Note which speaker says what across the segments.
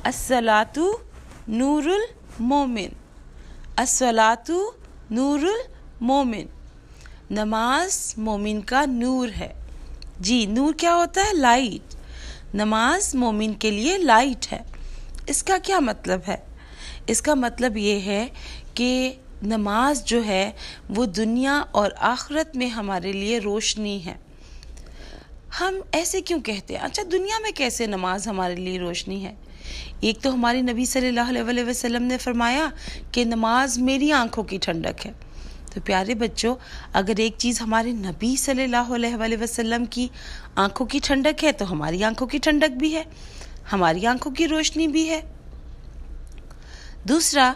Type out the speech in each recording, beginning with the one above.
Speaker 1: अस्सलातु नूरुल मोमिन, अस्सलातु नूरुल मोमिन। नमाज मोमिन का नूर है। जी, नूर क्या होता है? लाइट। नमाज मोमिन के लिए लाइट है। इसका क्या मतलब है? इसका मतलब ये है कि नमाज जो है वो दुनिया और आखिरत में हमारे लिए रोशनी है। हम ऐसे क्यों कहते हैं? अच्छा, दुनिया में कैसे नमाज हमारे लिए रोशनी है? एक तो हमारी नबी सल्लल्लाहु अलैहि वसल्लम ने फरमाया कि नमाज मेरी आंखों की ठंडक है। तो प्यारे बच्चों, अगर एक चीज़ हमारे नबी सल्लल्लाहु अलैहि वसल्लम की आंखों की ठंडक है तो हमारी आंखों की ठंडक भी है, हमारी आंखों की रोशनी भी है। दूसरा,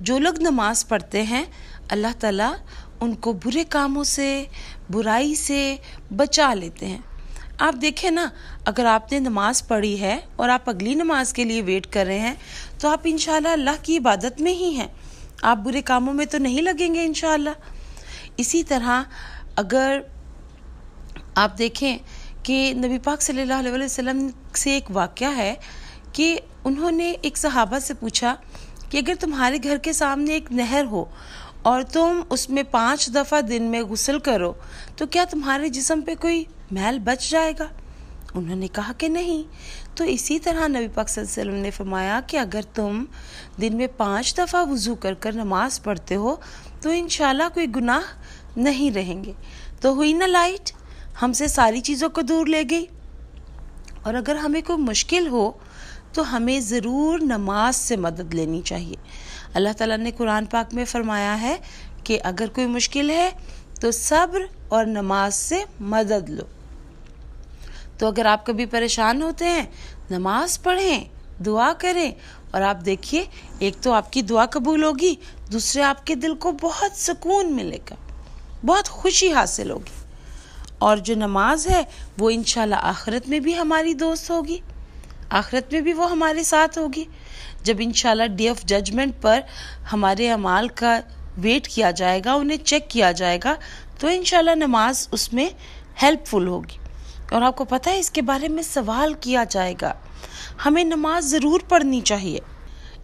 Speaker 1: जो लोग नमाज पढ़ते हैं अल्लाह ताला उनको बुरे कामों से, बुराई से बचा लेते हैं। आप देखें ना, अगर आपने नमाज पढ़ी है और आप अगली नमाज के लिए वेट कर रहे हैं तो आप इंशाल्लाह अल्लाह की इबादत में ही हैं, आप बुरे कामों में तो नहीं लगेंगे इंशाल्लाह। इसी तरह अगर आप देखें कि नबी पाक सल्लल्लाहु अलैहि वसल्लम से एक वाक़या है कि उन्होंने एक सहाबा से पूछा कि अगर तुम्हारे घर के सामने एक नहर हो और तुम उसमें 5 दफ़ा दिन में गुस्ल करो तो क्या तुम्हारे जिस्म पे कोई मैल बच जाएगा? उन्होंने कहा कि नहीं। तो इसी तरह नबी पाक सल्लल्लाहु अलैहि वसल्लम ने फरमाया कि अगर तुम दिन में 5 दफ़ा वज़ू कर कर नमाज पढ़ते हो तो इंशाल्लाह कोई गुनाह नहीं रहेंगे। तो हुई ना लाइट, हमसे सारी चीज़ों को दूर ले गई। और अगर हमें कोई मुश्किल हो तो हमें ज़रूर नमाज से मदद लेनी चाहिए। अल्लाह ताला ने कुरान पाक में फरमाया है कि अगर कोई मुश्किल है तो सब्र और नमाज से मदद लो। तो अगर आप कभी परेशान होते हैं, नमाज पढ़ें, दुआ करें और आप देखिए, एक तो आपकी दुआ कबूल होगी, दूसरे आपके दिल को बहुत सुकून मिलेगा, बहुत खुशी हासिल होगी। और जो नमाज है वो इंशाल्लाह आखिरत में भी हमारी दोस्त होगी, आखिरत में भी वो हमारे साथ होगी। जब इंशाल्लाह डे ऑफ जजमेंट पर हमारे अमाल का वेट किया जाएगा, उन्हें चेक किया जाएगा, तो इंशाल्लाह नमाज उसमें हेल्पफुल होगी। और आपको पता है, इसके बारे में सवाल किया जाएगा। हमें नमाज ज़रूर पढ़नी चाहिए,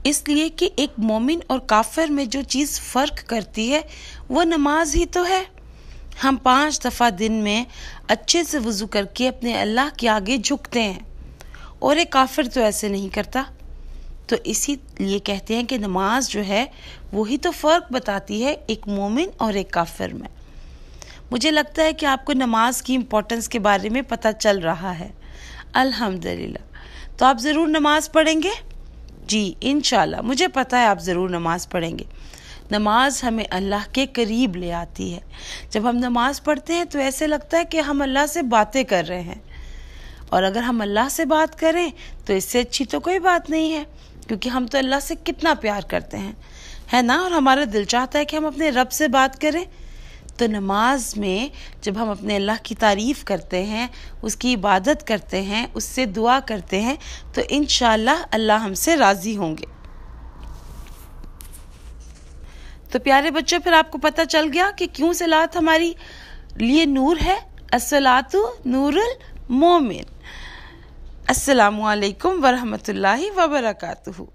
Speaker 1: इसलिए कि एक मोमिन और काफिर में जो चीज़ फ़र्क करती है वो नमाज ही तो है। हम 5 दफ़ा दिन में अच्छे से वज़ू करके अपने अल्लाह के आगे झुकते हैं और एक काफिर तो ऐसे नहीं करता। तो इसीलिए कहते हैं कि नमाज जो है वही तो फ़र्क बताती है एक मोमिन और एक काफिर में। मुझे लगता है कि आपको नमाज की इम्पोर्टेंस के बारे में पता चल रहा है, अल्हम्दुलिल्लाह। तो आप ज़रूर नमाज पढ़ेंगे? जी, इंशाल्लाह मुझे पता है आप ज़रूर नमाज पढ़ेंगे। नमाज हमें अल्लाह के करीब ले आती है। जब हम नमाज पढ़ते हैं तो ऐसे लगता है कि हम अल्लाह से बातें कर रहे हैं। और अगर हम अल्लाह से बात करें तो इससे अच्छी तो कोई बात नहीं है, क्योंकि हम तो अल्लाह से कितना प्यार करते हैं, है ना? और हमारा दिल चाहता है कि हम अपने रब से बात करें। तो नमाज में जब हम अपने अल्लाह की तारीफ़ करते हैं, उसकी इबादत करते हैं, उससे दुआ करते हैं, तो इंशाल्लाह अल्लाह हमसे राज़ी होंगे। तो प्यारे बच्चों, फिर आपको पता चल गया कि क्यों सलात हमारी लिए नूर है। अस्सलातु नूरुल मोमिन। अस्सलामु अलैकुम वरहमतुल्लाहि वबरकातुहू।